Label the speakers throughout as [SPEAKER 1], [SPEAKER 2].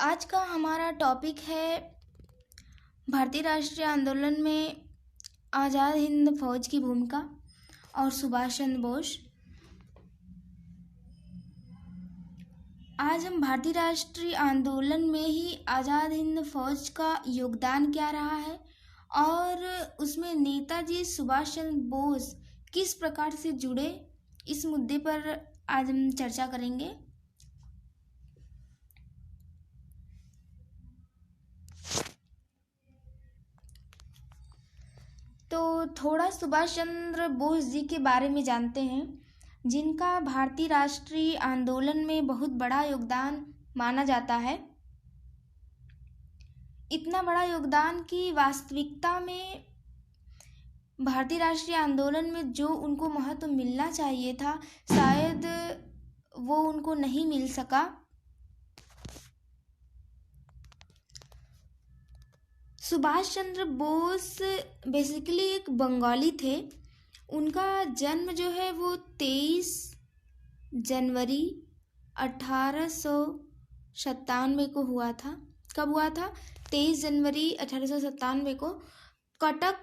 [SPEAKER 1] आज का हमारा टॉपिक है भारतीय राष्ट्रीय आंदोलन में आज़ाद हिंद फौज की भूमिका और सुभाष चंद्र बोस। आज हम भारतीय राष्ट्रीय आंदोलन में ही आज़ाद हिंद फौज का योगदान क्या रहा है और उसमें नेताजी सुभाष चंद्र बोस किस प्रकार से जुड़े, इस मुद्दे पर आज हम चर्चा करेंगे। तो थोड़ा सुभाष चंद्र बोस जी के बारे में जानते हैं, जिनका भारतीय राष्ट्रीय आंदोलन में बहुत बड़ा योगदान माना जाता है। इतना बड़ा योगदान कि वास्तविकता में भारतीय राष्ट्रीय आंदोलन में जो उनको महत्व मिलना चाहिए था, शायद वो उनको नहीं मिल सका। सुभाष चंद्र बोस बेसिकली एक बंगाली थे। उनका जन्म जो है वो 23 जनवरी 1897 को हुआ था। कब हुआ था? 23 जनवरी 1897 को कटक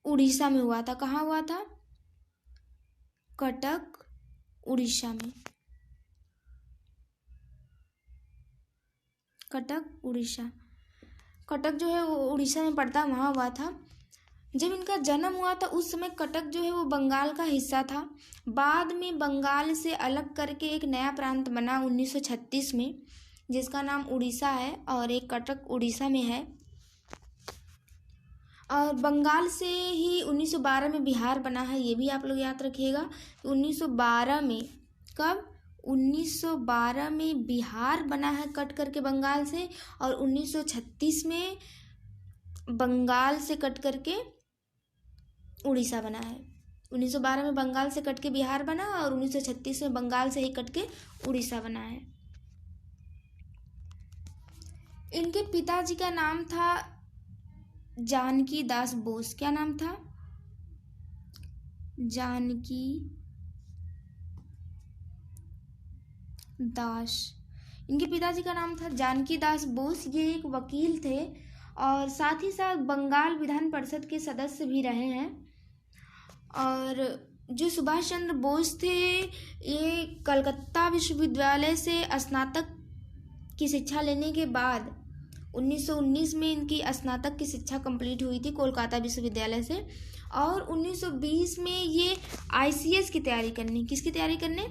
[SPEAKER 1] उड़ीसा में हुआ था। कहाँ हुआ था? कटक उड़ीसा में। कटक उड़ीसा, कटक जो है वो उड़ीसा में पड़ता, वहाँ हुआ था। जब इनका जन्म हुआ था उस समय कटक जो है वो बंगाल का हिस्सा था। बाद में बंगाल से अलग करके एक नया प्रांत बना 1936 में, जिसका नाम उड़ीसा है और एक कटक उड़ीसा में है। और बंगाल से ही 1912 में बिहार बना है, ये भी आप लोग याद रखिएगा। 1912 में, कब? 1912 में बिहार बना है कट करके बंगाल से, और 1936 में बंगाल से कट करके उड़ीसा बना है। 1912 में बंगाल से कट के बिहार बना और 1936 में बंगाल से ही कट के उड़ीसा बना है। इनके पिताजी का नाम था जानकी दास बोस। क्या नाम था? जानकी दास। इनके पिताजी का नाम था जानकी दास बोस। ये एक वकील थे और साथ ही साथ बंगाल विधान परिषद के सदस्य भी रहे हैं। और जो सुभाष चंद्र बोस थे, ये कलकत्ता विश्वविद्यालय से स्नातक की शिक्षा लेने के बाद 1919 में इनकी स्नातक की शिक्षा कंप्लीट हुई थी कोलकाता विश्वविद्यालय से। और 1920 में ये ICS की तैयारी करने, किसकी तैयारी करने?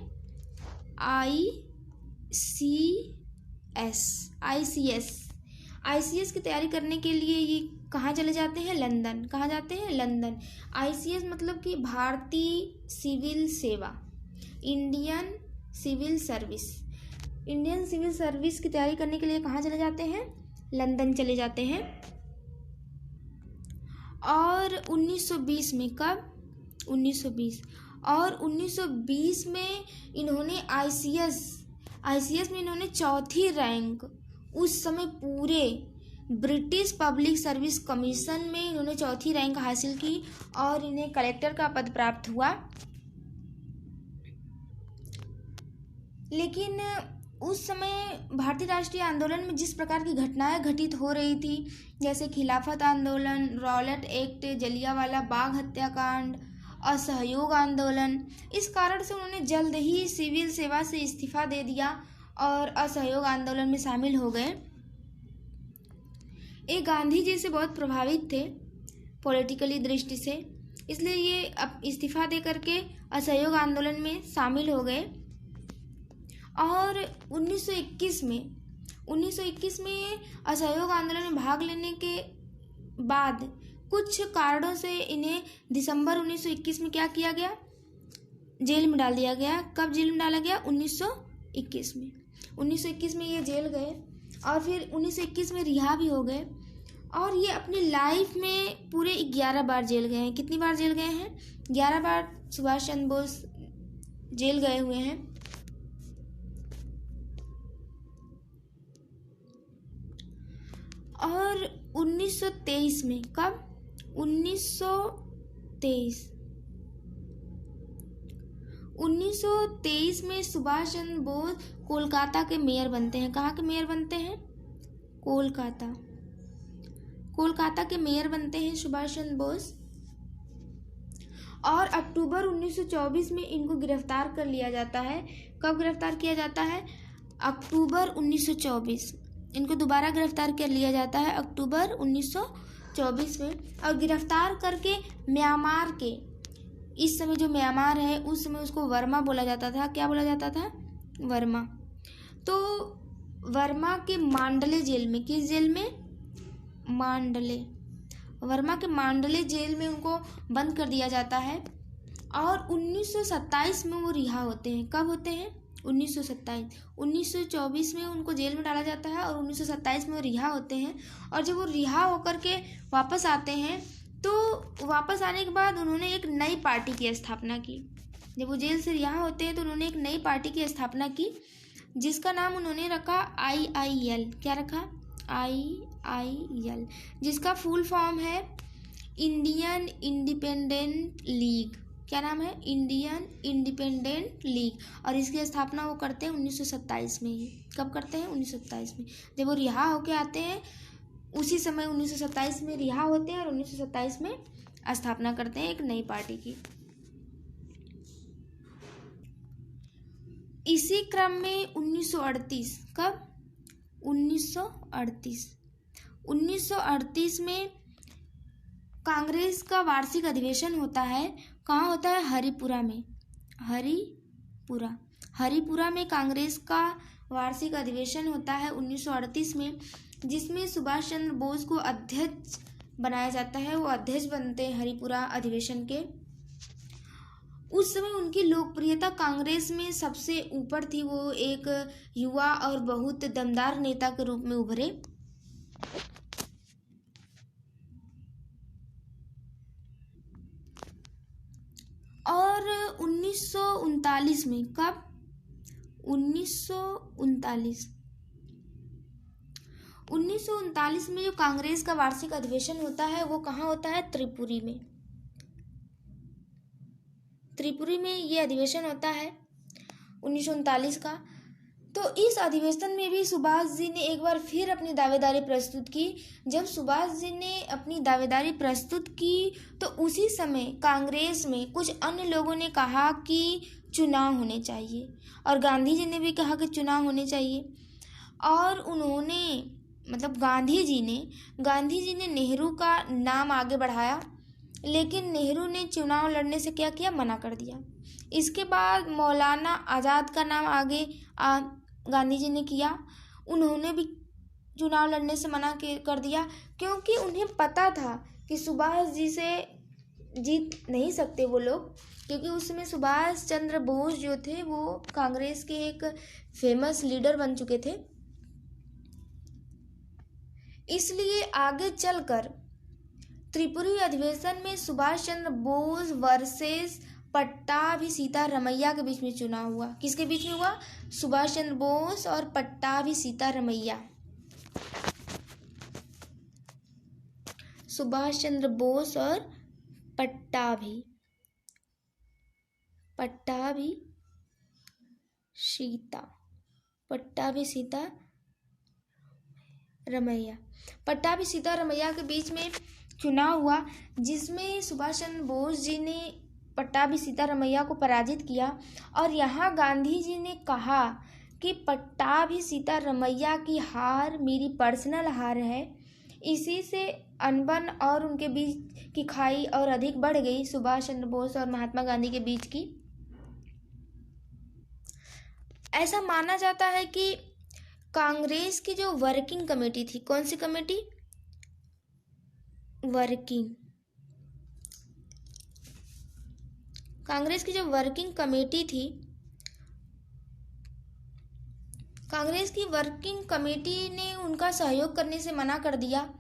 [SPEAKER 1] ICS की तैयारी करने के लिए ये कहाँ चले जाते हैं? लंदन। कहाँ जाते हैं? लंदन। ICS मतलब कि भारतीय सिविल सेवा, Indian civil service. Indian civil service की तैयारी करने के लिए कहाँ चले जाते हैं? लंदन चले जाते हैं। और 1920 में, कब? 1920। और 1920 में इन्होंने ICS में इन्होंने चौथी रैंक, उस समय पूरे ब्रिटिश पब्लिक सर्विस कमीशन में इन्होंने चौथी रैंक हासिल की और इन्हें कलेक्टर का पद प्राप्त हुआ। लेकिन उस समय भारतीय राष्ट्रीय आंदोलन में जिस प्रकार की घटनाएं घटित हो रही थी, जैसे खिलाफत आंदोलन, रॉलेट एक्ट, जलियांवाला बाग हत्याकांड, असहयोग आंदोलन, इस कारण से उन्होंने जल्द ही सिविल सेवा से इस्तीफा दे दिया और असहयोग आंदोलन में शामिल हो गए। ये गांधी जी से बहुत प्रभावित थे पॉलिटिकली दृष्टि से, इसलिए ये अब इस्तीफा दे करके असहयोग आंदोलन में शामिल हो गए। और 1921 में असहयोग आंदोलन में भाग लेने के बाद कुछ कारणों से इन्हें दिसंबर 1921 में क्या किया गया? जेल में डाल दिया गया। कब जेल में डाला गया? 1921 में। 1921 में ये जेल गए और फिर 1921 में रिहा भी हो गए। और ये अपनी लाइफ में पूरे 11 बार जेल गए हैं। कितनी बार जेल गए हैं? 11 बार सुभाष चंद्र बोस जेल गए हुए हैं। और 1923 में, कब? 1923 में सुभाष चंद्र बोस कोलकाता के मेयर बनते हैं। कहाँ के मेयर बनते हैं? कोलकाता। कोलकाता के मेयर बनते हैं सुभाष चंद्र बोस और अक्टूबर 1924 में इनको गिरफ्तार कर लिया जाता है। कब गिरफ्तार किया जाता है? अक्टूबर 1924। इनको दोबारा गिरफ्तार कर लिया जाता है अक्टूबर 1924 में और गिरफ्तार करके म्यांमार के, इस समय जो म्यांमार है उस समय उसको वर्मा बोला जाता था। क्या बोला जाता था? वर्मा। तो वर्मा के मांडले जेल में, किस जेल में? मांडले। वर्मा के मांडले जेल में उनको बंद कर दिया जाता है और 1927 में वो रिहा होते हैं। कब होते हैं? 1927। 1924 में उनको जेल में डाला जाता है और 1927 में वो रिहा होते हैं। और जब वो रिहा होकर के वापस आते हैं तो वापस आने के बाद उन्होंने एक नई पार्टी की स्थापना की। जब वो जेल से रिहा होते हैं तो उन्होंने एक नई पार्टी की स्थापना की जिसका नाम उन्होंने रखा IIL। क्या रखा? IIL, जिसका फुल फॉर्म है इंडियन इंडिपेंडेंट लीग। क्या नाम है? Indian independent league. और इसकी स्थापना वो करते हैं 1927 में ही। कब करते हैं? 1927 में। जब वो रिहा होके आते हैं उसी समय 1927 में रिहा होते हैं और 1927 में स्थापना करते हैं एक नई पार्टी की। इसी क्रम में 1938, कब? 1938 में कांग्रेस का वार्षिक अधिवेशन होता है। कहाँ होता है? हरिपुरा में। हरिपुरा में कांग्रेस का वार्षिक अधिवेशन होता है 1938 में, जिसमें सुभाष चंद्र बोस को अध्यक्ष बनाया जाता है। वो अध्यक्ष बनते हैं हरिपुरा अधिवेशन के। उस समय उनकी लोकप्रियता कांग्रेस में सबसे ऊपर थी। वो एक युवा और बहुत दमदार नेता के रूप में उभरे। और 1939 में, कब? 1939 में जो कांग्रेस का वार्षिक अधिवेशन होता है वो कहाँ होता है? त्रिपुरी में। त्रिपुरी में ये अधिवेशन होता है 1939 का। तो इस अधिवेशन में भी सुभाष जी ने एक बार फिर अपनी दावेदारी प्रस्तुत की। जब सुभाष जी ने अपनी दावेदारी प्रस्तुत की तो उसी समय कांग्रेस में कुछ अन्य लोगों ने कहा कि चुनाव होने चाहिए और गांधी जी ने भी कहा कि चुनाव होने चाहिए। और उन्होंने, मतलब गांधी जी ने नेहरू का नाम आगे बढ़ाया, लेकिन नेहरू ने चुनाव लड़ने से क्या किया? मना कर दिया। इसके बाद मौलाना आज़ाद का नाम आगे गांधी जी ने किया। उन्होंने भी चुनाव लड़ने से मना कर दिया क्योंकि उन्हें पता था कि सुभाष जी से जीत नहीं सकते वो लोग, क्योंकि उस समय सुभाष चंद्र बोस जो थे वो कांग्रेस के एक फेमस लीडर बन चुके थे। इसलिए आगे चलकर त्रिपुरी अधिवेशन में सुभाष चंद्र बोस वर्सेस पट्टाभी सीतारमैया के बीच में चुनाव हुआ। किसके बीच में हुआ? सुभाष चंद्र बोस और पट्टाभी सीतारमैया। सुभाष चंद्र बोस और पट्टाभी सीतारमैया के बीच में चुनाव हुआ, जिसमें सुभाष चंद्र बोस जी ने पट्टाभी सीतारमैया को पराजित किया। और यहाँ गांधी जी ने कहा कि पट्टाभी सीतारमैया की हार मेरी पर्सनल हार है। इसी से अनबन और उनके बीच की खाई और अधिक बढ़ गई, सुभाष चंद्र बोस और महात्मा गांधी के बीच की। ऐसा माना जाता है कि कांग्रेस की जो वर्किंग कमेटी थी, कौन सी कमेटी? कांग्रेस की जो वर्किंग कमेटी थी, कांग्रेस की वर्किंग कमेटी ने उनका सहयोग करने से मना कर दिया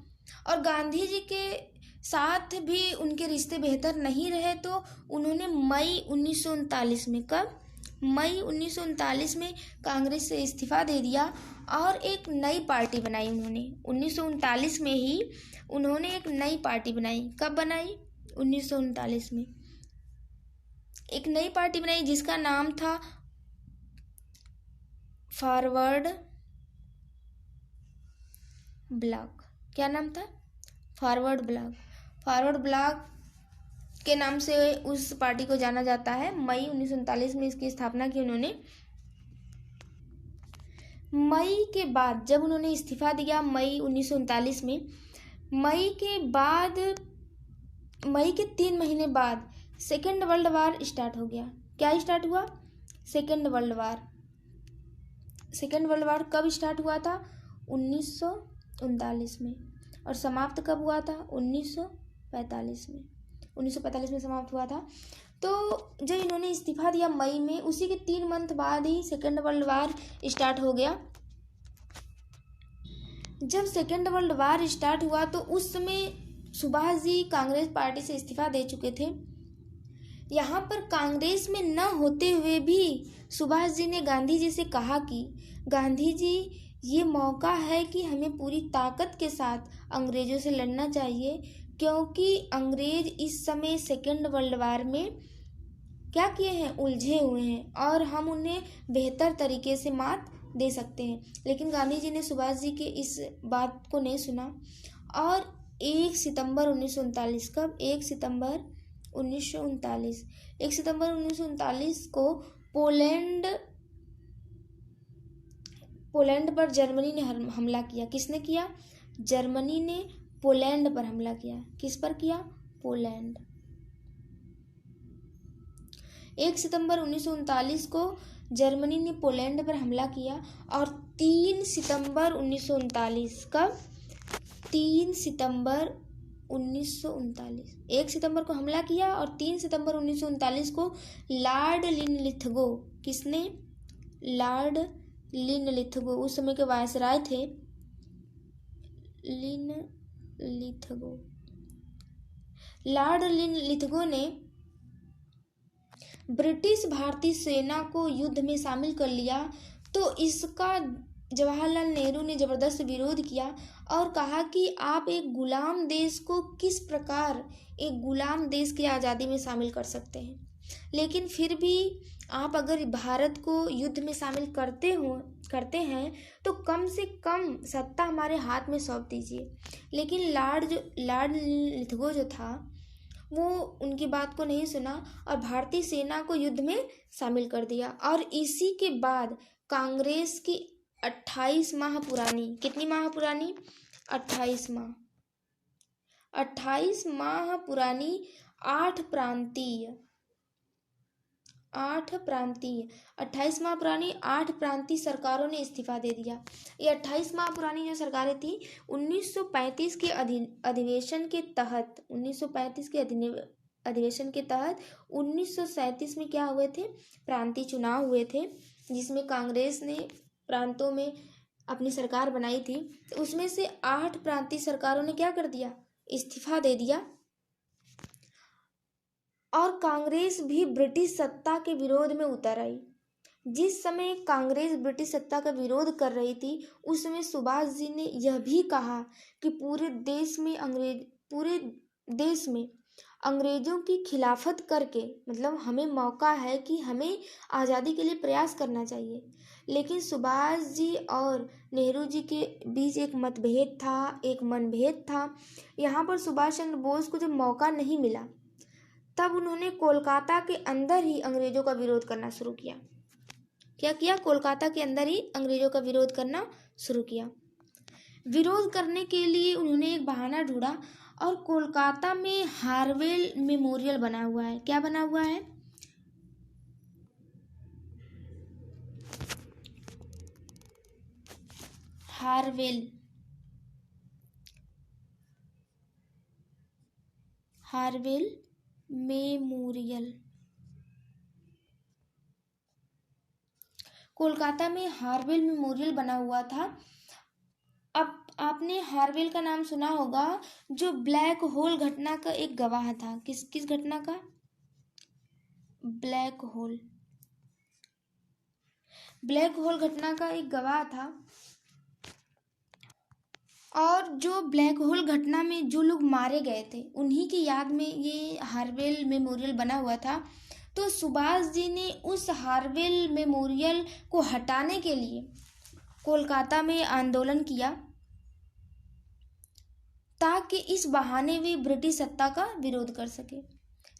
[SPEAKER 1] और गांधी जी के साथ भी उनके रिश्ते बेहतर नहीं रहे। तो उन्होंने मई 1939 में, कब? मई 1939 में कांग्रेस से इस्तीफा दे दिया और एक नई पार्टी बनाई उन्होंने। 1939 में ही उन्होंने एक नई पार्टी बनाई। कब बनाई? 1939 में एक नई पार्टी बनाई जिसका नाम था फॉरवर्ड ब्लॉक। क्या नाम था? Forward block. फॉरवर्ड ब्लॉक के नाम से उस पार्टी को जाना जाता है। मई 1939 में इसकी स्थापना की उन्होंने। मई के बाद जब उन्होंने इस्तीफा दिया मई 1939 में, मई के 3 महीने बाद सेकेंड वर्ल्ड वार स्टार्ट हो गया। क्या स्टार्ट हुआ? Second world war. Second world war कब स्टार्ट हुआ था? 1939 में। और समाप्त कब हुआ था? 1945 में। 1945 में समाप्त हुआ था। तो जब इन्होंने इस्तीफा दिया मई में, उसी के 3 मंथ बाद ही सेकेंड वर्ल्ड वार स्टार्ट हो गया। जब सेकेंड वर्ल्ड वार स्टार्ट हुआ तो उस समय सुभाष जी कांग्रेस पार्टी से इस्तीफा दे चुके थे। यहाँ पर कांग्रेस में न होते हुए भी सुभाष जी ने गांधी जी से कहा कि गांधी जी, ये मौका है कि हमें पूरी ताकत के साथ अंग्रेजों से लड़ना चाहिए, क्योंकि अंग्रेज इस समय सेकेंड वर्ल्ड वार में क्या किए हैं? उलझे हुए हैं और हम उन्हें बेहतर तरीके से मात दे सकते हैं। लेकिन गांधी जी ने सुभाष जी के इस बात को नहीं सुना और 1 सितंबर 1939 कब? 1 सितंबर 1939 को पोलैंड पर जर्मनी ने हमला किया। किसने किया? जर्मनी ने पोलैंड पर हमला किया। किस पर किया? पोलैंड। 1 सितंबर 1939 को जर्मनी ने पोलैंड पर हमला किया और 3 सितंबर 1939 कब? 3 सितंबर 1939। 1 सितंबर को हमला किया और 3 सितंबर 1939 को लॉर्ड लिनलिथगो। किसने? लॉर्ड लिनलिथगो, उस समय के वायसराय थे लिनलिथगो। लॉर्ड लिनलिथगो ने ब्रिटिश भारतीय सेना को युद्ध में शामिल कर लिया। तो इसका जवाहरलाल नेहरू ने जबरदस्त विरोध किया और कहा कि आप एक गुलाम देश को किस प्रकार एक गुलाम देश की आज़ादी में शामिल कर सकते हैं। लेकिन फिर भी आप अगर भारत को युद्ध में शामिल करते हैं तो कम से कम सत्ता हमारे हाथ में सौंप दीजिए। लेकिन लॉर्ड लिथगो जो था वो उनकी बात को नहीं सुना और भारतीय सेना को युद्ध में शामिल कर दिया। और इसी के बाद कांग्रेस की 28 माह पुरानी, कितनी माह पुरानी? 28 माह। 28 माह पुरानी 28 प्रांतीय सरकारों ने इस्तीफा दे दिया। ये 28 माह पुरानी जो सरकारें थी 1935 के अधिवेशन के तहत 1937 में क्या हुए थे? प्रांतीय चुनाव हुए थे, जिसमें कांग्रेस ने प्रांतों में अपनी सरकार बनाई थी। तो उसमें से 8 प्रांतीय सरकारों ने क्या कर दिया? इस्तीफा दे दिया। और कांग्रेस भी ब्रिटिश सत्ता के विरोध में उतर आई। जिस समय कांग्रेस ब्रिटिश सत्ता का विरोध कर रही थी उस समय सुभाष जी ने यह भी कहा कि पूरे देश में अंग्रेजों की खिलाफत करके, मतलब हमें मौका है कि हमें आज़ादी के लिए प्रयास करना चाहिए। लेकिन सुभाष जी और नेहरू जी के बीच एक मतभेद था, एक मनभेद था। यहाँ पर सुभाष चंद्र बोस को जब मौका नहीं मिला तब उन्होंने कोलकाता के अंदर ही अंग्रेजों का विरोध करना शुरू किया। क्या किया? कोलकाता के अंदर ही अंग्रेजों का विरोध करना शुरू किया। विरोध करने के लिए उन्होंने एक बहाना ढूंढा और कोलकाता में हार्वेल मेमोरियल बना हुआ है। क्या बना हुआ है? हार्वेल मेमोरियल। कोलकाता में हार्वेल मेमोरियल बना हुआ था। अब आपने हार्वेल का नाम सुना होगा, जो ब्लैक होल घटना का एक गवाह था। किस घटना का? ब्लैक होल घटना का एक गवाह था। और जो ब्लैक होल घटना में जो लोग मारे गए थे उन्हीं की याद में ये हार्वेल मेमोरियल बना हुआ था। तो सुभाष जी ने उस हार्वेल मेमोरियल को हटाने के लिए कोलकाता में आंदोलन किया ताकि इस बहाने वे ब्रिटिश सत्ता का विरोध कर सके।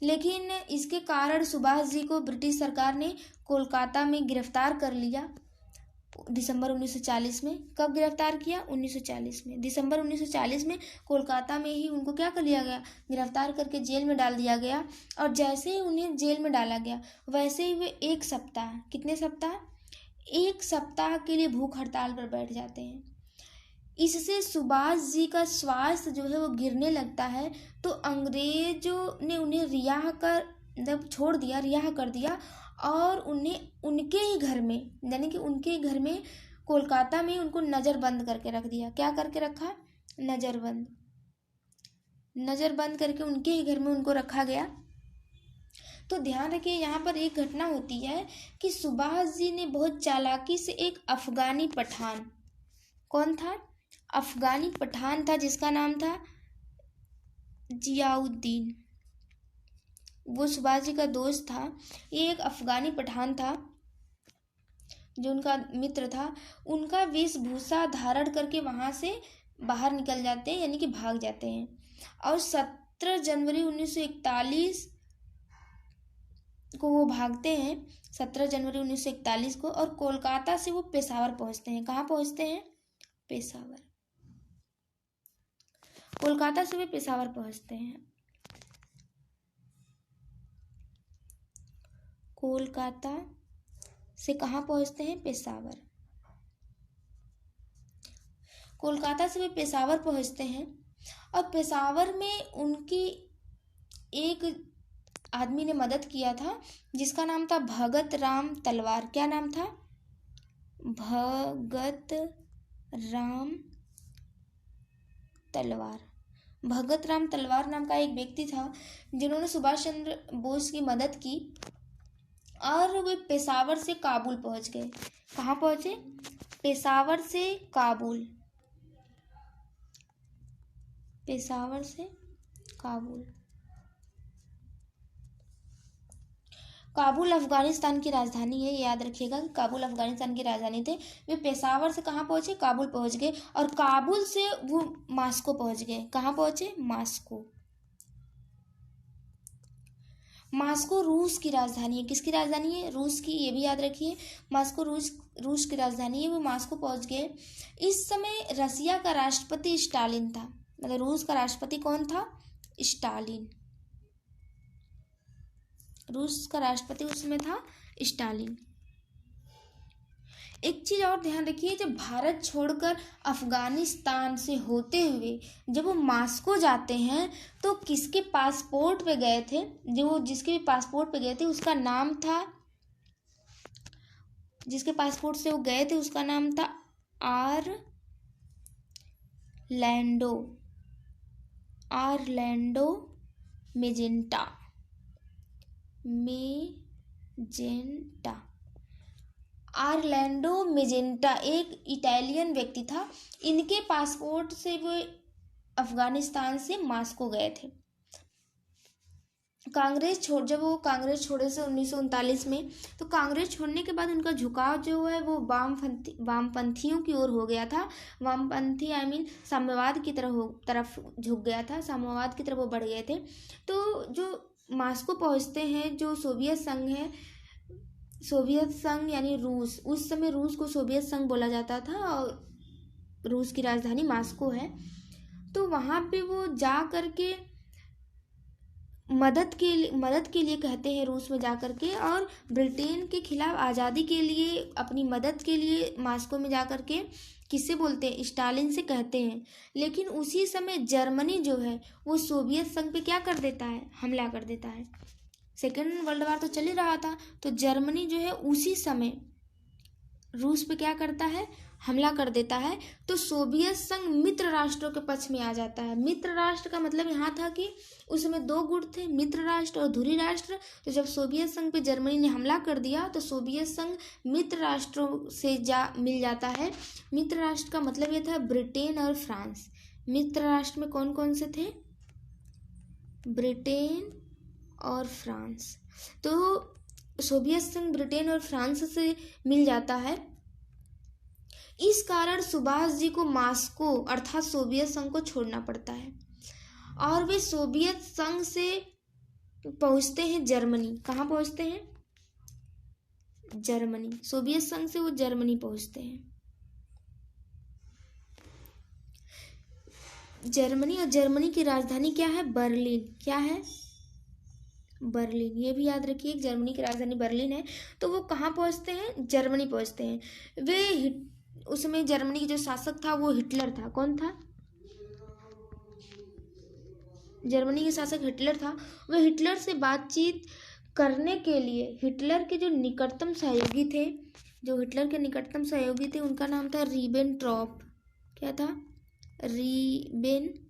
[SPEAKER 1] लेकिन इसके कारण सुभाष जी को ब्रिटिश सरकार ने कोलकाता में गिरफ्तार कर लिया दिसंबर 1940 में। कब गिरफ्तार किया? 1940 में। दिसंबर 1940 में कोलकाता में ही उनको क्या कर लिया गया? गिरफ्तार करके जेल में डाल दिया गया। और जैसे ही उन्हें जेल में डाला गया वैसे ही वे एक सप्ताह, कितने सप्ताह? एक सप्ताह के लिए भूख हड़ताल पर बैठ जाते हैं। इससे सुभाष जी का स्वास्थ्य जो है वो गिरने लगता है। तो अंग्रेजों ने उन्हें रिहा कर दिया और उन्हें उनके ही घर में, यानी कि उनके ही घर में कोलकाता में उनको नज़रबंद करके रख दिया। क्या करके रखा? नज़रबंद करके उनके ही घर में उनको रखा गया। तो ध्यान रखिए, यहाँ पर एक घटना होती है कि सुभाष जी ने बहुत चालाकी से एक अफगानी पठान, कौन था? अफगानी पठान था जिसका नाम था जियाउद्दीन, वो सुभाष जी का दोस्त था। ये एक अफगानी पठान था जो उनका मित्र था। उनका वेशभूषा धारण करके वहाँ से बाहर निकल जाते हैं, यानी कि भाग जाते हैं। और 17 जनवरी 1941 को वो भागते हैं, 17 जनवरी 1941 को। और कोलकाता से वो पेशावर पहुँचते हैं। कहाँ पहुँचते हैं? पेशावर। कोलकाता से वे पेशावर पहुँचते हैं। कोलकाता से कहाँ पहुँचते हैं? पेशावर। कोलकाता से वे पेशावर पहुँचते हैं और पेशावर में उनकी एक आदमी ने मदद किया था जिसका नाम था भगत राम तलवार। क्या नाम था? भगत राम तलवार। भगत राम तलवार नाम का एक व्यक्ति था जिन्होंने सुभाष चंद्र बोस की मदद की और वे पेशावर से काबुल पहुंच गए। कहाँ पहुंचे? पेशावर से काबुल। पेशावर से काबुल। काबुल अफगानिस्तान की राजधानी है, याद रखिएगा कि काबुल अफगानिस्तान की राजधानी थे। वे पेशावर से कहाँ पहुँचे? काबुल पहुँच गए। और काबुल से वो मास्को पहुँच गए। कहाँ पहुँचे? मास्को। मास्को रूस की राजधानी है। किसकी राजधानी है? रूस की, ये भी याद रखिए। मास्को रूस की राजधानी है। वो मास्को पहुँच गए। इस समय रसिया का राष्ट्रपति स्टालिन था, मतलब रूस का राष्ट्रपति कौन था? स्टालिन। रूस का राष्ट्रपति उस समय था स्टालिन। एक चीज़ और ध्यान रखिए, जब भारत छोड़कर अफगानिस्तान से होते हुए जब वो मास्को जाते हैं तो किसके पासपोर्ट पे गए थे? जो जिसके भी पासपोर्ट पे गए थे उसका नाम था, जिसके पासपोर्ट से वो गए थे उसका नाम था आरलैंडो मेजेंटा। आरलैंडो मेजेंटा एक इटालियन व्यक्ति था। इनके पासपोर्ट से वो अफगानिस्तान से मास्को गए थे। जब वो कांग्रेस छोड़े से 1939 में, तो कांग्रेस छोड़ने के बाद उनका झुकाव जो है वो वामपंथियों की ओर हो गया था। वामपंथी साम्यवाद की तरफ झुक गया था, साम्यवाद की तरफ वो बढ़ गए थे। तो जो मास्को पहुंचते हैं, जो सोवियत संघ यानी रूस, उस समय रूस को सोवियत संघ बोला जाता था और रूस की राजधानी मास्को है। तो वहाँ पे वो जा करके मदद के लिए कहते हैं रूस में जा करके, और ब्रिटेन के खिलाफ आज़ादी के लिए अपनी मदद के लिए मास्को में जा करके किससे बोलते हैं? स्टालिन से कहते हैं। लेकिन उसी समय जर्मनी जो है वो सोवियत संघ पे क्या कर देता है? हमला कर देता है। सेकेंड वर्ल्ड वॉर तो चल ही रहा था, तो जर्मनी जो है उसी समय रूस पे क्या करता है? हमला कर देता है। तो सोवियत संघ मित्र राष्ट्रों के पक्ष में आ जाता है। मित्र राष्ट्र का मतलब यहाँ था कि उस समय दो गुट थे, मित्र राष्ट्र और धुरी राष्ट्र। तो जब सोवियत संघ पे जर्मनी ने हमला कर दिया तो सोवियत संघ मित्र राष्ट्रों से मिल जाता है। मित्र राष्ट्र का मतलब ये था ब्रिटेन और फ्रांस। मित्र राष्ट्र में कौन कौन से थे? ब्रिटेन और फ्रांस। तो सोवियत संघ ब्रिटेन और फ्रांस से मिल जाता है। इस कारण सुभाष जी को मास्को अर्थात सोवियत संघ को छोड़ना पड़ता है और वे सोवियत संघ से पहुंचते हैं जर्मनी। कहाँ पहुंचते हैं? जर्मनी। सोवियत संघ से वो जर्मनी पहुंचते हैं। जर्मनी, और जर्मनी की राजधानी क्या है? बर्लिन। क्या है? बर्लिन। ये भी याद रखिए, जर्मनी की राजधानी बर्लिन है। तो वो कहाँ पहुंचते हैं? जर्मनी पहुंचते हैं। वे उसमें जर्मनी की जो शासक था वो हिटलर था। कौन था? जर्मनी के शासक हिटलर था। वह हिटलर से बातचीत करने के लिए हिटलर के जो निकटतम सहयोगी थे, उनका नाम था रिबेनट्रॉप। क्या था? रिबेनट्रॉप।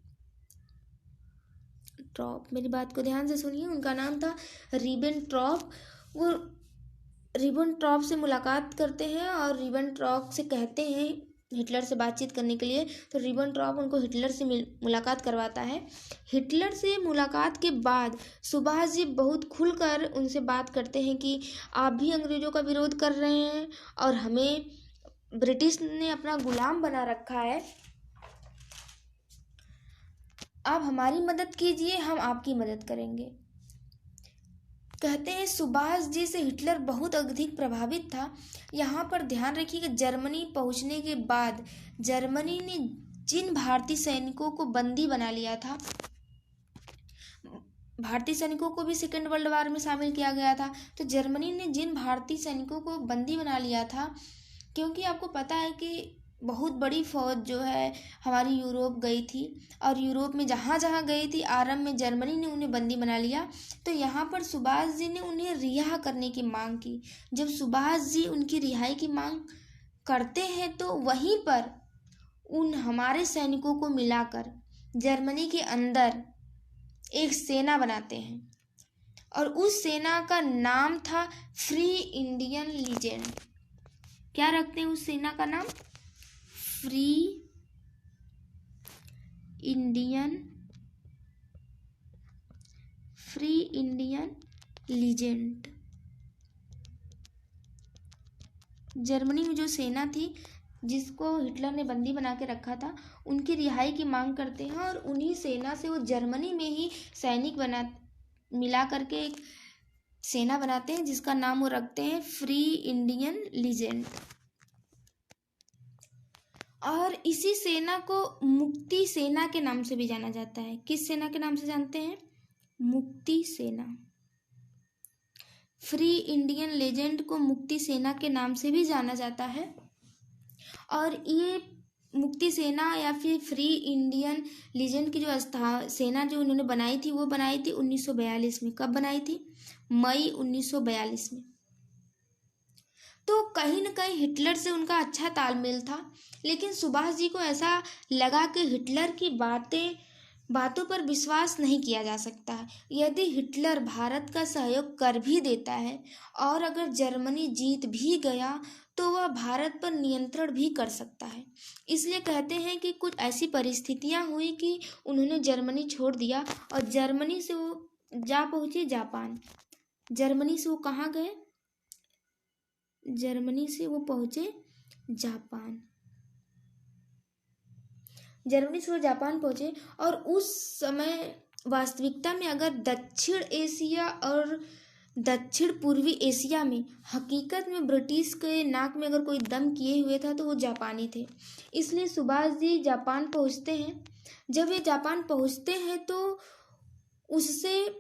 [SPEAKER 1] मेरी बात को ध्यान से सुनिए, उनका नाम था रिबेनट्रॉप। वो रिबेनट्रॉप से मुलाकात करते हैं और रिबेनट्रॉप से कहते हैं हिटलर से बातचीत करने के लिए। तो रिबेनट्रॉप उनको हिटलर से मुलाकात करवाता है। हिटलर से मुलाकात के बाद सुभाष जी बहुत खुलकर उनसे बात करते हैं कि आप भी अंग्रेजों का विरोध कर रहे हैं और हमें ब्रिटिश ने अपना गुलाम बना रखा है, आप हमारी मदद कीजिए, हम आपकी मदद करेंगे। कहते हैं सुभाष जी से हिटलर बहुत अधिक प्रभावित था। यहाँ पर ध्यान रखिए कि जर्मनी पहुँचने के बाद जर्मनी ने जिन भारतीय सैनिकों को बंदी बना लिया था, भारतीय सैनिकों को भी सेकेंड वर्ल्ड वॉर में शामिल किया गया था। तो जर्मनी ने जिन भारतीय सैनिकों को बंदी बना लिया था, क्योंकि आपको पता है कि बहुत बड़ी फौज जो है हमारी यूरोप गई थी और यूरोप में जहाँ जहाँ गई थी आरंभ में जर्मनी ने उन्हें बंदी बना लिया। तो यहाँ पर सुभाष जी ने उन्हें रिहा करने की मांग की। जब सुभाष जी उनकी रिहाई की मांग करते हैं तो वहीं पर उन हमारे सैनिकों को मिलाकर जर्मनी के अंदर एक सेना बनाते हैं और उस सेना का नाम था फ्री इंडियन लीजेंड। क्या रखते हैं उस सेना का नाम? Free Indian legend. जर्मनी में जो सेना थी जिसको हिटलर ने बंदी बना के रखा था, उनकी रिहाई की मांग करते हैं और उन्हीं सेना से वो जर्मनी में ही सैनिक मिला करके एक सेना बनाते हैं जिसका नाम वो रखते हैं फ्री इंडियन लीजेंड। और इसी सेना को मुक्ति सेना के नाम से भी जाना जाता है। किस सेना के नाम से जानते हैं? मुक्ति सेना। फ्री इंडियन लीजेंड को मुक्ति सेना के नाम से भी जाना जाता है। और ये मुक्ति सेना या फिर फ्री इंडियन लीजेंड की जो सेना जो उन्होंने बनाई थी वो बनाई थी 1942 में। कब बनाई थी? मई 1942 में। तो कहीं न कहीं हिटलर से उनका अच्छा तालमेल था, लेकिन सुभाष जी को ऐसा लगा कि हिटलर की बातों पर विश्वास नहीं किया जा सकता है। यदि हिटलर भारत का सहयोग कर भी देता है और अगर जर्मनी जीत भी गया तो वह भारत पर नियंत्रण भी कर सकता है। इसलिए कहते हैं कि कुछ ऐसी परिस्थितियां हुई कि उन्होंने जर्मनी छोड़ दिया और जर्मनी से वो जा पहुँचे जापान। जर्मनी से वो कहाँ गए? जर्मनी से वो पहुँचे जापान। जर्मनी से वो जापान पहुँचे और उस समय वास्तविकता में अगर दक्षिण एशिया और दक्षिण पूर्वी एशिया में हकीकत में ब्रिटिश के नाक में अगर कोई दम किए हुए था तो वो जापानी थे। इसलिए सुभाष जी जापान पहुँचते हैं। जब ये जापान पहुँचते हैं तो उससे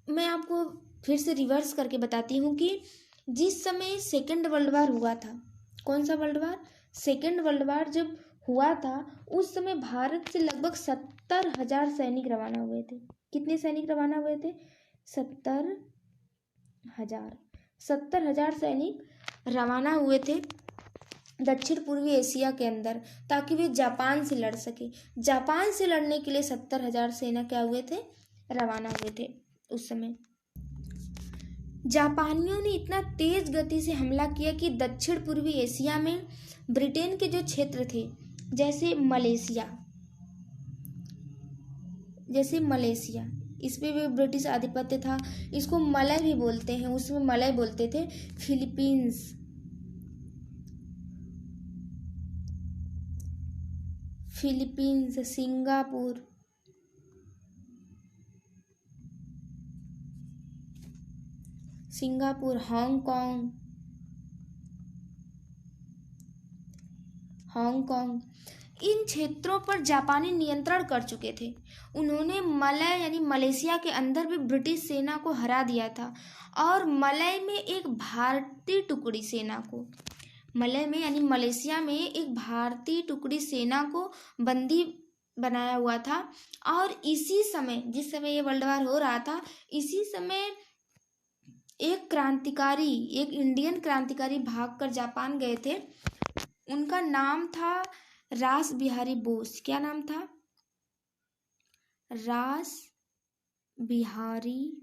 [SPEAKER 1] मैं आपको फिर से रिवर्स करके बताती हूँ कि जिस समय सेकेंड वर्ल्ड वॉर हुआ था, कौन सा world war? Second world war जब हुआ था उस समय भारत से लगभग 70,000 सैनिक रवाना हुए थे। कितने सैनिक रवाना हुए थे? 70,000 सैनिक रवाना हुए थे दक्षिण पूर्वी एशिया के अंदर, ताकि वे जापान से लड़ सके। जापान से लड़ने के लिए 70,000 सेना क्या हुए थे? रवाना हुए थे। उस समय जापानियों ने इतना तेज गति से हमला किया कि दक्षिण पूर्वी एशिया में ब्रिटेन के जो क्षेत्र थे जैसे मलेशिया, इस पे भी ब्रिटिश आधिपत्य था। इसको मलय भी बोलते हैं, उसमें मलय बोलते थे। फिलीपींस, फिलीपींस, सिंगापुर, हांगकांग इन क्षेत्रों पर जापानी नियंत्रण कर चुके थे। उन्होंने मलय यानी मलेशिया के अंदर भी ब्रिटिश सेना को हरा दिया था और मलय में एक भारतीय टुकड़ी सेना को मलय में यानी मलेशिया में एक भारतीय टुकड़ी सेना को बंदी बनाया हुआ था। और इसी समय, जिस समय ये वर्ल्ड वार हो रहा था, इसी समय एक इंडियन क्रांतिकारी भागकर जापान गए थे। उनका नाम था रास बिहारी बोस। क्या नाम था? रास बिहारी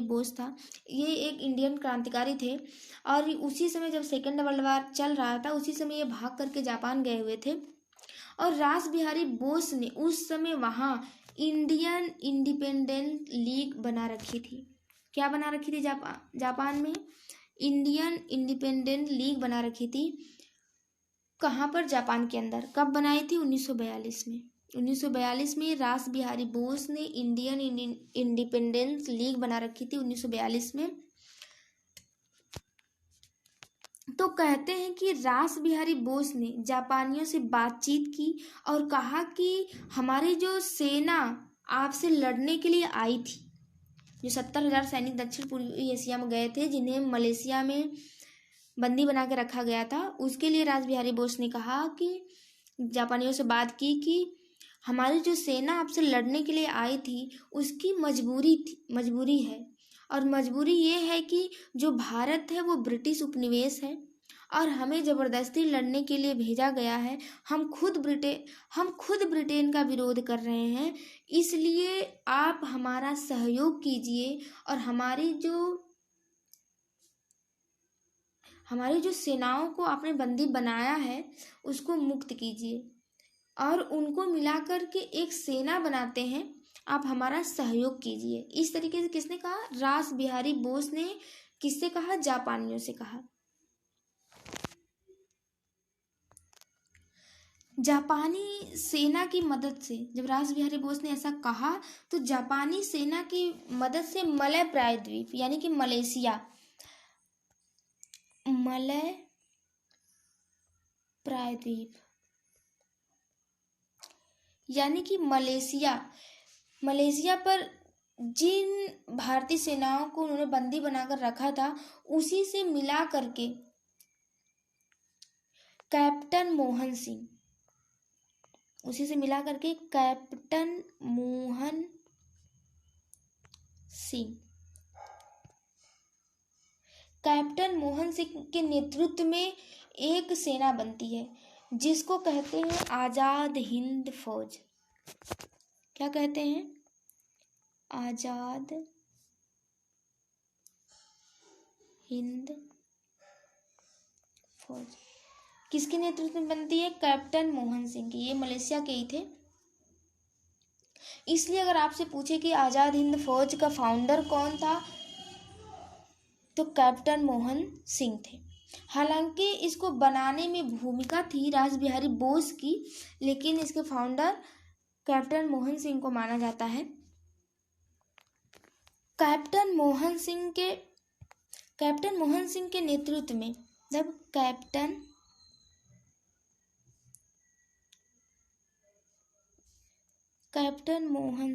[SPEAKER 1] बोस था। ये एक इंडियन क्रांतिकारी थे और उसी समय जब सेकेंड वर्ल्ड वार चल रहा था, उसी समय ये भाग करके जापान गए हुए थे। और रास बिहारी बोस ने उस समय वहाँ इंडियन इंडिपेंडेंट लीग बना रखी थी। क्या बना रखी थी? जापान में इंडियन इंडिपेंडेंट लीग बना रखी थी। कहाँ पर? जापान के अंदर। कब बनाई थी? 1942 में। 1942 में रास बिहारी बोस ने इंडियन इंडिपेंडेंस लीग बना रखी थी 1942 में। तो कहते हैं कि रास बिहारी बोस ने जापानियों से बातचीत की और कहा कि हमारी जो सेना आपसे लड़ने के लिए आई थी, जो 70,000 सैनिक दक्षिण पूर्वी एशिया में गए थे, जिन्हें मलेशिया में बंदी बना के रखा गया था, उसके लिए रास बिहारी बोस ने कहा कि जापानियों से बात की कि हमारी जो सेना आपसे लड़ने के लिए आई थी उसकी मजबूरी है। और मजबूरी ये है कि जो भारत है वो ब्रिटिश उपनिवेश है और हमें ज़बरदस्ती लड़ने के लिए भेजा गया है। हम खुद ब्रिटेन का विरोध कर रहे हैं, इसलिए आप हमारा सहयोग कीजिए और हमारी जो सेनाओं को आपने बंदी बनाया है उसको मुक्त कीजिए और उनको मिलाकर के एक सेना बनाते हैं, आप हमारा सहयोग कीजिए। इस तरीके से किसने कहा? रास बिहारी बोस ने। किससे कहा? जापानियों से कहा। जापानी सेना की मदद से जब रास बिहारी बोस ने ऐसा कहा तो जापानी सेना की मदद से मलय प्रायद्वीप यानी कि मलेशिया, मलय प्रायद्वीप यानी कि मलेशिया पर जिन भारतीय सेनाओं को उन्होंने बंदी बनाकर रखा था उसी से मिला करके कैप्टन मोहन सिंह के नेतृत्व में एक सेना बनती है जिसको कहते हैं आजाद हिंद फौज। क्या कहते हैं? आजाद हिंद फौज। किसके नेतृत्व में बनती है? कैप्टन मोहन सिंह की। ये मलेशिया के ही थे। इसलिए अगर आपसे पूछे कि आजाद हिंद फौज का फाउंडर कौन था तो कैप्टन मोहन सिंह थे। हालांकि इसको बनाने में भूमिका थी रास बिहारी बोस की, लेकिन इसके फाउंडर कैप्टन मोहन सिंह को माना जाता है। कैप्टन मोहन सिंह के नेतृत्व में जब कैप्टन मोहन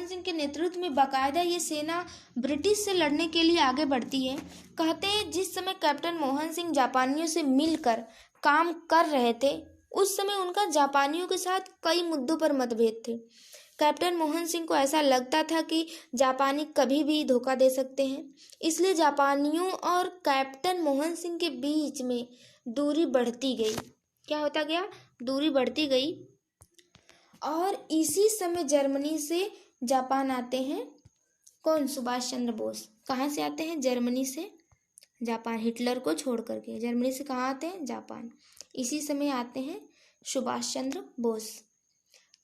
[SPEAKER 1] सिंह के नेतृत्व में बाकायदा ये सेना ब्रिटिश से लड़ने के लिए आगे बढ़ती है। कहते हैं जिस समय कैप्टन मोहन सिंह जापानियों से मिलकर काम कर रहे थे उस समय उनका जापानियों के साथ कई मुद्दों पर मतभेद थे। कैप्टन मोहन सिंह को ऐसा लगता था कि जापानी कभी भी धोखा दे सकते हैं, इसलिए जापानियों और कैप्टन मोहन सिंह के बीच में दूरी बढ़ती गई। क्या होता गया? दूरी बढ़ती गई। और इसी समय जर्मनी से जापान आते हैं। कौन? सुभाष चंद्र बोस। कहाँ से आते हैं? जर्मनी से जापान। हिटलर को छोड़ करके जर्मनी से कहाँ आते हैं? जापान। इसी समय आते हैं सुभाष चंद्र बोस।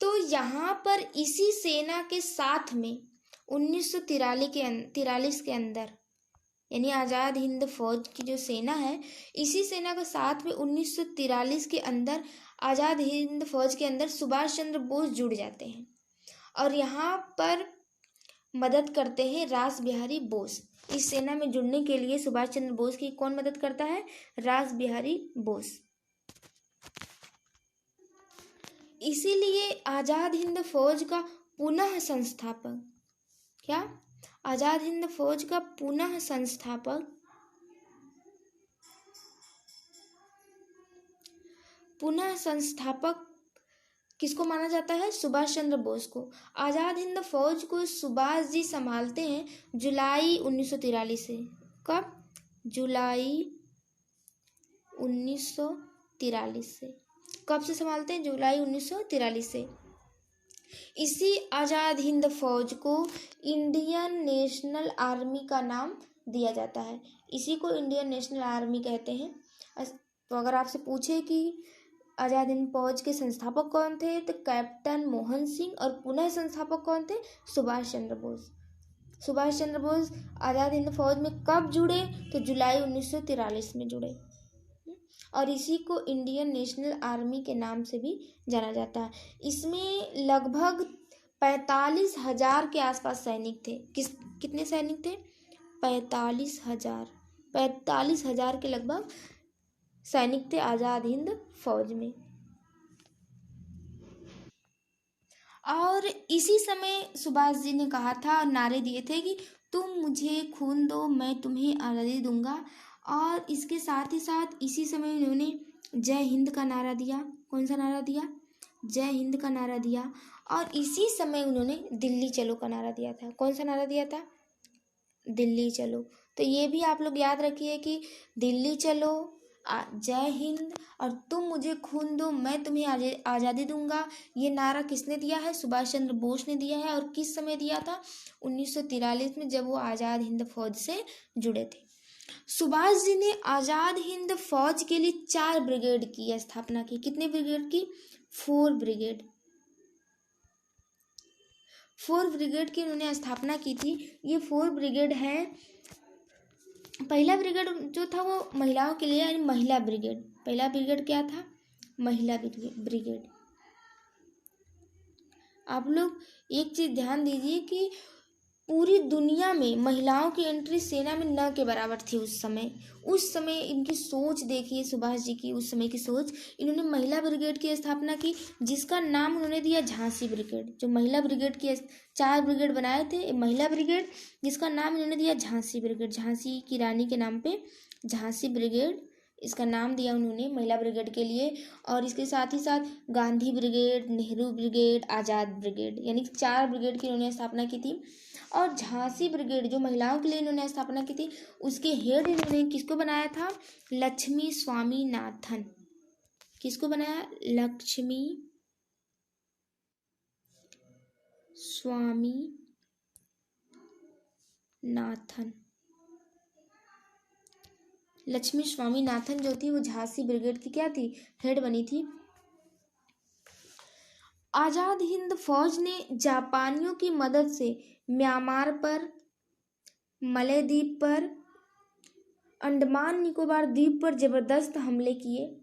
[SPEAKER 1] तो यहाँ पर इसी सेना के साथ में 1943 के अंदर यानी आज़ाद हिंद फौज की जो सेना है, इसी सेना का साथ में 1943 के अंदर आज़ाद हिंद फौज के अंदर सुभाष चंद्र बोस जुड़ जाते हैं और यहाँ पर मदद करते हैं रास बिहारी बोस। इस सेना में जुड़ने के लिए सुभाष चंद्र बोस की कौन मदद करता है? रास बिहारी बोस। इसीलिए आज़ाद हिंद फौज का पुनः संस्थापक, क्या? आज़ाद हिंद फौज का पुनः संस्थापक किसको माना जाता है? सुभाष चंद्र बोस को। आज़ाद हिंद फौज को सुभाष जी संभालते हैं जुलाई 1943 से। कब? जुलाई 1943 से। कब से संभालते हैं? जुलाई 1943 से। इसी आज़ाद हिंद फौज को इंडियन नेशनल आर्मी का नाम दिया जाता है। इसी को इंडियन नेशनल आर्मी कहते हैं। तो अगर आपसे पूछे कि आज़ाद हिंद फौज के संस्थापक कौन थे, तो कैप्टन मोहन सिंह, और पुनः संस्थापक कौन थे? सुभाष चंद्र बोस। सुभाष चंद्र बोस आज़ाद हिंद फौज में कब जुड़े? तो जुलाई 1943 में जुड़े और इसी को इंडियन नेशनल आर्मी के नाम से भी जाना जाता है। इसमें लगभग 45,000 के आसपास सैनिक थे। कितने सैनिक थे? 45,000 के लगभग सैनिक थे आज़ाद हिंद फौज में। और इसी समय सुभाष जी ने कहा था और नारे दिए थे कि तुम मुझे खून दो, मैं तुम्हें आज़ादी दूंगा। और इसके साथ ही साथ इसी समय उन्होंने जय हिंद का नारा दिया। कौन सा नारा दिया? जय हिंद का नारा दिया। और इसी समय उन्होंने दिल्ली चलो का नारा दिया था। कौन सा नारा दिया था? दिल्ली चलो। तो ये भी आप लोग याद रखिए कि दिल्ली चलो, जय हिंद और तुम मुझे खून दो, मैं तुम्हें आज़ादी दूंगा, ये नारा किसने दिया है? सुभाष चंद्र बोस ने दिया है। और किस समय दिया था? 1943 में, जब वो आज़ाद हिंद फौज से जुड़े थे। सुभाष जी ने आज़ाद हिंद फौज के लिए 4 ब्रिगेड की स्थापना की। कितने ब्रिगेड की? 4 ब्रिगेड। 4 ब्रिगेड की उन्होंने स्थापना की थी। ये 4 ब्रिगेड है। पहला ब्रिगेड जो था वो महिलाओं के लिए, यानी महिला ब्रिगेड। पहला ब्रिगेड क्या था? महिला ब्रिगेड। आप लोग एक चीज ध्यान दीजिए कि पूरी दुनिया में महिलाओं की एंट्री सेना में न के बराबर थी उस समय इनकी सोच देखिए, सुभाष जी की उस समय की सोच। इन्होंने महिला ब्रिगेड की स्थापना की, जिसका नाम उन्होंने दिया झांसी ब्रिगेड। जो महिला ब्रिगेड की 4 ब्रिगेड बनाए थे, महिला ब्रिगेड, जिसका नाम इन्होंने दिया झांसी ब्रिगेड। झांसी की रानी के नाम पे झांसी ब्रिगेड, इसका नाम दिया उन्होंने महिला ब्रिगेड के लिए। और इसके साथ ही साथ गांधी ब्रिगेड, नेहरू ब्रिगेड, आज़ाद ब्रिगेड, यानी 4 ब्रिगेड की उन्होंने स्थापना की थी। और झांसी ब्रिगेड जो महिलाओं के लिए इन्होंने स्थापना की थी, उसके हेड इन्होंने किसको बनाया था? लक्ष्मी स्वामीनाथन। किसको बनाया? लक्ष्मी स्वामीनाथन। लक्ष्मी स्वामीनाथन जो थी वो झांसी ब्रिगेड की क्या थी? हेड बनी थी। आज़ाद हिंद फौज ने जापानियों की मदद से म्यांमार पर, मलयद्वीप पर, अंडमान निकोबार द्वीप पर जबरदस्त हमले किए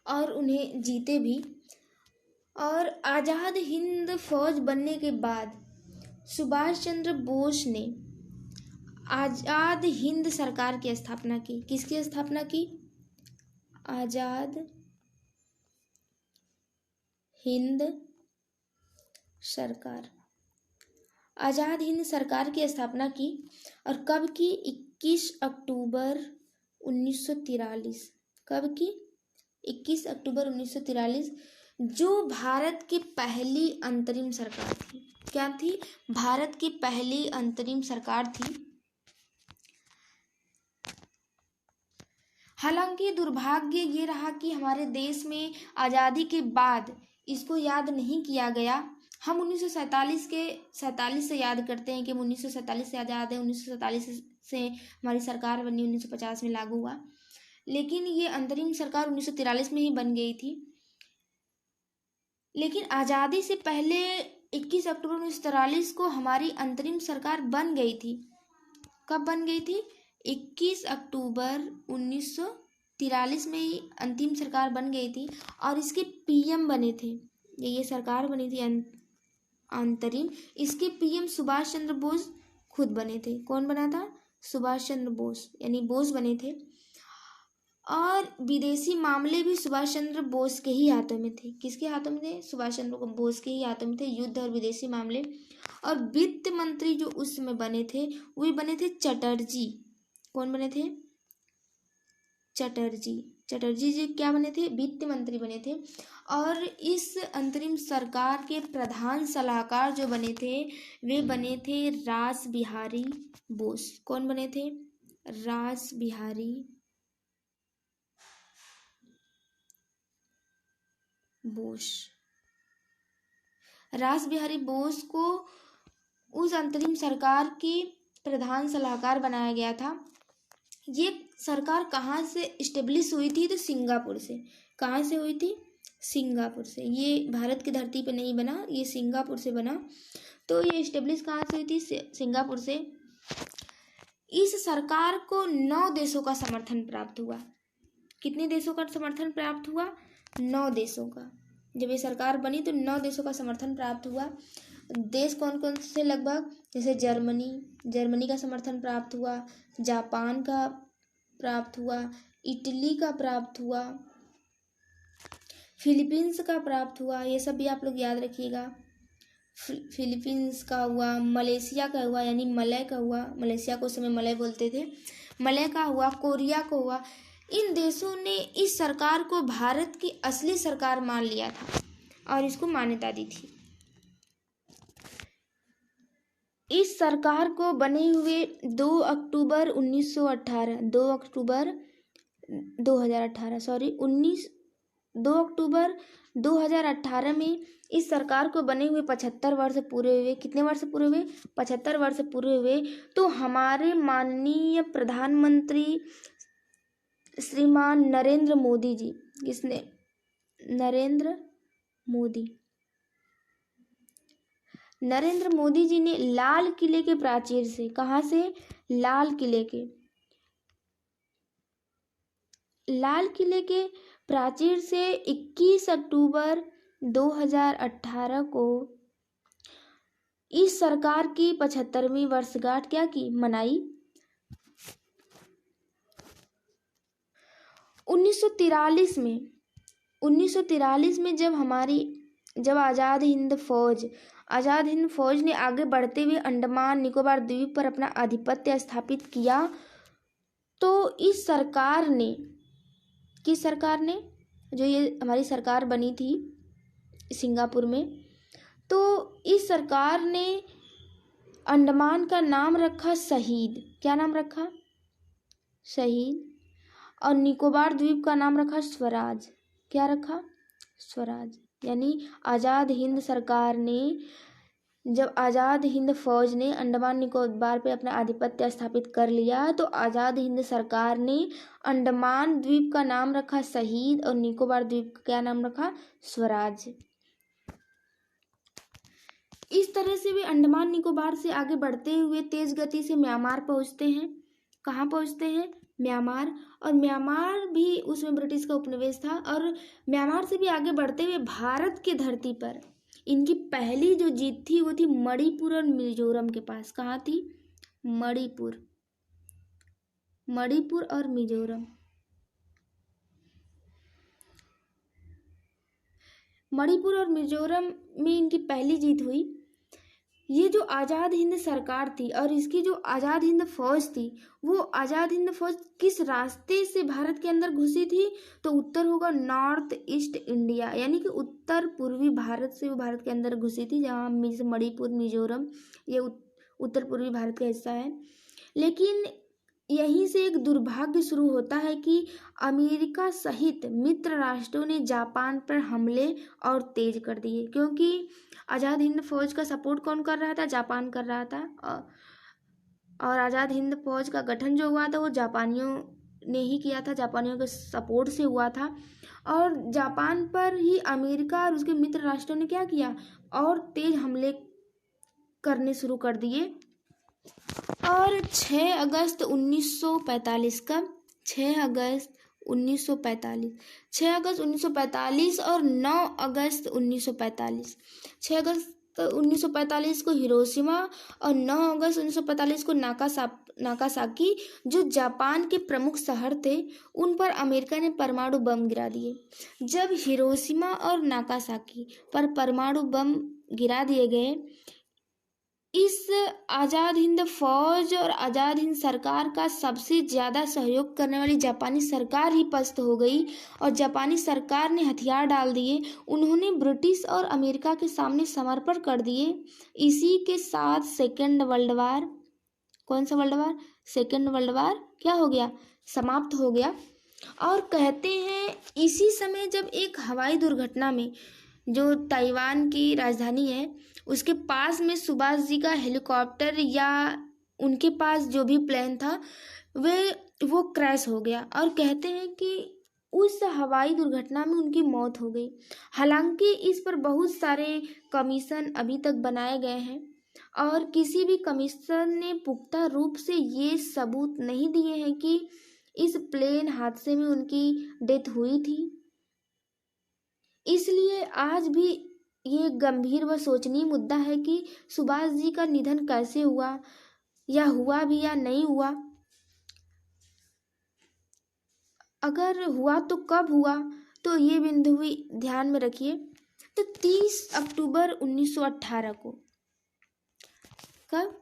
[SPEAKER 1] और उन्हें जीते भी। और आज़ाद हिंद फौज बनने के बाद सुभाष चंद्र बोस ने आज़ाद हिंद सरकार की स्थापना की। किसकी स्थापना की? आज़ाद हिंद सरकार। आज़ाद हिंद सरकार की स्थापना की। और कब की? 21 अक्टूबर 1943। कब की? 21 अक्टूबर 1943, जो भारत की पहली अंतरिम सरकार थी। क्या थी? भारत की पहली अंतरिम सरकार थी। हालांकि दुर्भाग्य ये रहा कि हमारे देश में आज़ादी के बाद इसको याद नहीं किया गया। हम 1947 से याद करते हैं कि 1947 से आज़ाद है, 1947 से हमारी सरकार बनी, 1950 में लागू हुआ। लेकिन ये अंतरिम सरकार 1943 में ही बन गई थी। लेकिन आज़ादी से पहले 21 अक्टूबर 1943 को हमारी अंतरिम सरकार बन गई थी। कब बन गई थी? 21 अक्टूबर 1943 में ही अंतिम सरकार बन गई थी और इसके पीएम बने थे। ये सरकार बनी थी अंतरिम, इसके पीएम सुभाष चंद्र बोस खुद बने थे। कौन बना था? सुभाष चंद्र बोस, यानी बोस बने थे। और विदेशी मामले भी सुभाष चंद्र बोस के ही हाथों में थे। किसके हाथों में थे? सुभाष चंद्र बोस के ही हाथों में थे, युद्ध और विदेशी मामले। और वित्त मंत्री जो उस समय बने थे वो बने थे चटर्जी। कौन बने थे? चटर्जी। चटर्जी जी क्या बने थे? वित्त मंत्री बने थे। और इस अंतरिम सरकार के प्रधान सलाहकार जो बने थे वे बने थे रास बिहारी बोस। कौन बने थे? रास बिहारी बोस। रास बिहारी बोस को उस अंतरिम सरकार की प्रधान सलाहकार बनाया गया था। ये सरकार कहाँ से इस्टेब्लिश हुई थी? तो सिंगापुर से। कहाँ से हुई थी? सिंगापुर से। ये भारत की धरती पे नहीं बना, ये सिंगापुर से बना। तो ये इस्टेब्लिश कहाँ से हुई थी? सिंगापुर से। इस सरकार को 9 देशों का समर्थन प्राप्त हुआ। कितने देशों का समर्थन प्राप्त हुआ? 9 देशों का। जब ये सरकार बनी तो 9 देशों का समर्थन प्राप्त हुआ। देश कौन कौन से? लगभग जैसे जर्मनी का समर्थन प्राप्त हुआ, जापान का प्राप्त हुआ, इटली का प्राप्त हुआ, फिलीपींस का प्राप्त हुआ। ये सब भी आप लोग याद रखिएगा। फिलीपींस का हुआ, मलेशिया का हुआ, यानी मलय का हुआ। मलेशिया को उस समय मलय बोलते थे। मलय का हुआ, कोरिया को हुआ। इन देशों ने इस सरकार को भारत की असली सरकार मान लिया था और इसको मान्यता दी थी। इस सरकार को बने हुए 2 अक्टूबर 2018 2 अक्टूबर 2018 में इस सरकार को बने हुए 75 वर्ष पूरे हुए। कितने वर्ष पूरे हुए? 75 वर्ष पूरे हुए। तो हमारे माननीय प्रधानमंत्री श्रीमान नरेंद्र मोदी जी, किसने? नरेंद्र मोदी जी ने लाल किले के प्राचीर से, कहाँ से? लाल किले के प्राचीर से 21 अक्टूबर 2018 को इस सरकार की 75वीं वर्षगांठ क्या की? मनाई। 1943 में जब आज़ाद हिंद फौज ने आगे बढ़ते हुए अंडमान निकोबार द्वीप पर अपना आधिपत्य स्थापित किया तो इस सरकार ने, किस सरकार ने? जो ये हमारी सरकार बनी थी सिंगापुर में, तो इस सरकार ने अंडमान का नाम रखा शहीद। क्या नाम रखा? शहीद। और निकोबार द्वीप का नाम रखा स्वराज। क्या रखा? स्वराज। यानी आज़ाद हिंद सरकार ने, जब आज़ाद हिंद फौज ने अंडमान निकोबार पे अपना आधिपत्य स्थापित कर लिया तो आज़ाद हिंद सरकार ने अंडमान द्वीप का नाम रखा शहीद और निकोबार द्वीप का क्या नाम रखा? स्वराज। इस तरह से वे अंडमान निकोबार से आगे बढ़ते हुए तेज गति से म्यांमार पहुंचते हैं। कहाँ पहुंचते हैं? म्यांमार। और म्यांमार भी उसमें ब्रिटिश का उपनिवेश था। और म्यांमार से भी आगे बढ़ते हुए भारत की धरती पर इनकी पहली जो जीत थी वो थी मणिपुर और मिजोरम के पास। कहाँ थी? मणिपुर और मिजोरम। मणिपुर और मिजोरम में इनकी पहली जीत हुई। ये जो आज़ाद हिंद सरकार थी और इसकी जो आज़ाद हिंद फौज थी, वो आज़ाद हिंद फौज किस रास्ते से भारत के अंदर घुसी थी? तो उत्तर होगा नॉर्थ ईस्ट इंडिया, यानी कि उत्तर पूर्वी भारत से वो भारत के अंदर घुसी थी। जहाँ मणिपुर, मिजोरम ये उत्तर पूर्वी भारत का हिस्सा है। लेकिन यहीं से एक दुर्भाग्य शुरू होता है कि अमेरिका सहित मित्र राष्ट्रों ने जापान पर हमले और तेज कर दिए, क्योंकि आज़ाद हिंद फौज का सपोर्ट कौन कर रहा था? जापान कर रहा था। और आज़ाद हिंद फौज का गठन जो हुआ था वो जापानियों ने ही किया था, जापानियों के सपोर्ट से हुआ था। और जापान पर ही अमेरिका और उसके मित्र राष्ट्रों ने क्या किया, और तेज हमले करने शुरू कर दिए। और 6 अगस्त 1945 का 6 अगस्त 1945 और 9 अगस्त 1945, 6 अगस्त 1945 को हिरोशिमा और 9 अगस्त 1945 को नागासाकी, जो जापान के प्रमुख शहर थे, उन पर अमेरिका ने परमाणु बम गिरा दिए। जब हिरोशिमा और नागासाकी पर परमाणु बम गिरा दिए गए, इस आज़ाद हिंद फौज और आज़ाद हिंद सरकार का सबसे ज़्यादा सहयोग करने वाली जापानी सरकार ही पस्त हो गई और जापानी सरकार ने हथियार डाल दिए। उन्होंने ब्रिटिश और अमेरिका के सामने समर्पण कर दिए। इसी के साथ सेकेंड वर्ल्ड वार, कौन सा world war, second world war क्या हो गया, समाप्त हो गया। और कहते हैं इसी समय जब एक हवाई दुर्घटना में, जो ताइवान की राजधानी है, उसके पास में सुभाष जी का हेलीकॉप्टर या उनके पास जो भी प्लेन था वो क्रैश हो गया। और कहते हैं कि उस हवाई दुर्घटना में उनकी मौत हो गई। हालांकि इस पर बहुत सारे कमीशन अभी तक बनाए गए हैं और किसी भी कमीशन ने पुख्ता रूप से ये सबूत नहीं दिए हैं कि इस प्लेन हादसे में उनकी डेथ हुई थी। इसलिए आज भी ये गंभीर व सोचनीय मुद्दा है कि सुभाष जी का निधन कैसे हुआ, या हुआ भी या नहीं हुआ। अगर हुआ तो कब हुआ, तो ये बिंदु भी ध्यान में रखिए। तो 30 अक्टूबर 1918 को, कब,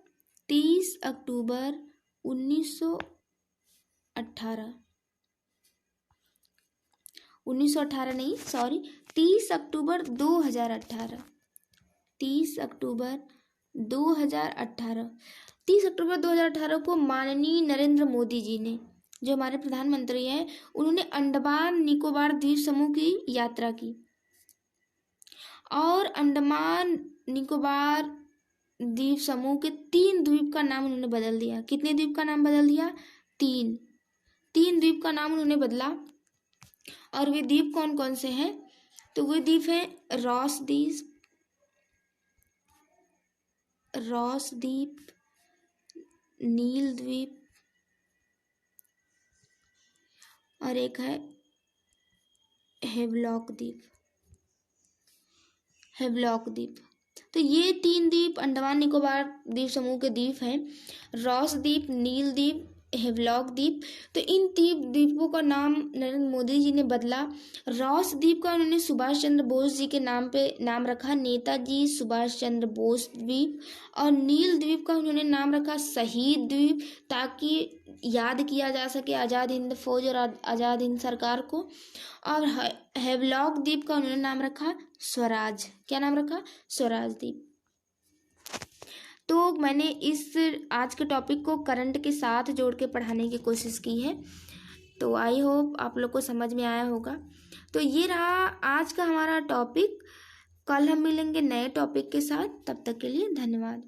[SPEAKER 1] 30 अक्टूबर 1918 नहीं, सॉरी, 30 अक्टूबर 2018, 30 अक्टूबर 2018 को माननीय नरेंद्र मोदी जी ने, जो हमारे प्रधानमंत्री हैं, उन्होंने अंडमान निकोबार द्वीप समूह की यात्रा की और अंडमान निकोबार द्वीप समूह के 3 द्वीप का नाम उन्होंने बदल दिया। कितने द्वीप का नाम बदल दिया? 3 द्वीप का नाम उन्होंने बदला। और वे द्वीप कौन कौन से हैं? तो वे द्वीप हैं रॉस द्वीप, नील द्वीप और एक है हेवलॉक द्वीप। तो ये 3 द्वीप अंडमान निकोबार द्वीप समूह के द्वीप हैं, रॉस द्वीप, नील द्वीप, हेवलॉक द्वीप। तो इन 3 द्वीपों का नाम नरेंद्र मोदी जी ने बदला। रॉस द्वीप का उन्होंने सुभाष चंद्र बोस जी के नाम पे नाम रखा, नेताजी सुभाष चंद्र बोस द्वीप। और नील द्वीप का उन्होंने नाम रखा शहीद द्वीप, ताकि याद किया जा सके आज़ाद हिंद फौज और आज़ाद हिंद सरकार को। और हेवलॉक द्वीप का उन्होंने नाम रखा स्वराज। क्या नाम रखा? स्वराज द्वीप। तो मैंने इस आज के टॉपिक को करंट के साथ जोड़ के पढ़ाने की कोशिश की है, तो आई होप आप लोग को समझ में आया होगा। तो ये रहा आज का हमारा टॉपिक। कल हम मिलेंगे नए टॉपिक के साथ, तब तक के लिए धन्यवाद।